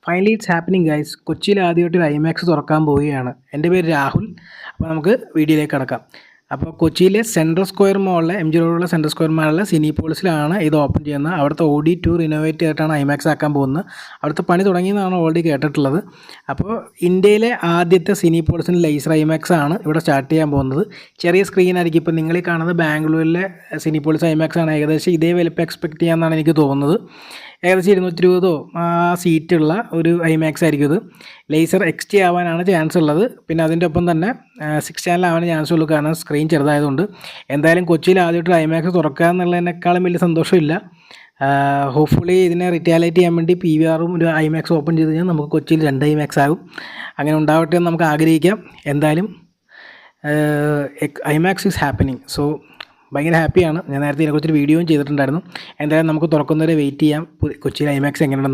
Finally it's happening guys. കൊച്ചിയിൽ ആദ്യമായിട്ട് ഒരു ഐമാക്സ് തുറക്കാൻ പോവുകയാണ്. എൻ്റെ പേര് രാഹുൽ. അപ്പോൾ നമുക്ക് വീഡിയോയിലേക്ക് കടക്കാം. അപ്പോൾ കൊച്ചിയിലെ സെൻട്രൽ സ്ക്വയർ മോളിലെ എം ജി റോഡിലുള്ള സെൻട്രൽ സ്ക്വയർ മാളിലെ സിനിപോളിസിലാണ് ഇത് ഓപ്പൺ ചെയ്യുന്നത്. അവിടുത്തെ OD2 റിനോവേറ്റ് ചെയ്തിട്ടാണ് ഐമാക്സ് ആക്കാൻ പോകുന്നത്. അവിടുത്തെ പണി തുടങ്ങിയെന്നാണ് ഓൾറെഡി കേട്ടിട്ടുള്ളത്. അപ്പോൾ ഇന്ത്യയിലെ ആദ്യത്തെ സിനിപോളിസിന് ലേസർ ഐമാക്സ് ആണ് ഇവിടെ സ്റ്റാർട്ട് ചെയ്യാൻ പോകുന്നത്. ചെറിയ സ്ക്രീനായിരിക്കും. ഇപ്പോൾ നിങ്ങൾ ഈ കാണുന്നത് ബാംഗ്ലൂരിലെ സിനിപോളിസ് ഐമാക്സ് ആണ്. ഏകദേശം ഇതേ വലിപ്പം എക്സ്പെക്റ്റ് ചെയ്യാമെന്നാണ് എനിക്ക് തോന്നുന്നത്. ഏകദേശം 220 സീറ്റുള്ള ഒരു ഐമാക്സ് ആയിരിക്കും ഇത്. ലേസർ XT ആവാനാണ് ചാൻസ് ഉള്ളത്. പിന്നെ അതിൻ്റെ ഒപ്പം തന്നെ 6 ചാനൽ ആവാൻ ചാൻസ് ഉള്ളൂ, കാരണം സ്ക്രീൻ ചെറുതായതുകൊണ്ട്. എന്തായാലും കൊച്ചിയിൽ ആദ്യമായിട്ട് ഐമാക്സ് തുറക്കുക എന്നുള്ളതിനേക്കാളും വലിയ സന്തോഷമില്ല. ഹോപ്പ്ഫുള്ളി ഇതിനെ റിറ്റാലിയേറ്റ് ചെയ്യാൻ വേണ്ടി PVRും ഒരു ഐമാക്സ് ഓപ്പൺ ചെയ്ത് കഴിഞ്ഞാൽ നമുക്ക് കൊച്ചിയിൽ 2 ഐമാക്സ് ആകും. അങ്ങനെ ഉണ്ടാവട്ടെ എന്ന് നമുക്ക് ആഗ്രഹിക്കാം. എന്തായാലും ഐമാക്സ് ഈസ് ഹാപ്പനിങ്. സോ ഭയങ്കര ഹാപ്പിയാണ്. ഞാൻ നേരത്തെ ഇതിനെക്കുറിച്ചൊരു വീഡിയോയും ചെയ്തിട്ടുണ്ടായിരുന്നു. എന്തായാലും നമുക്ക് തുറക്കുന്നവരെ വെയിറ്റ് ചെയ്യാം. കൊച്ചിയിൽ ഐമാക്സ് എങ്ങനെയുണ്ടെന്ന്.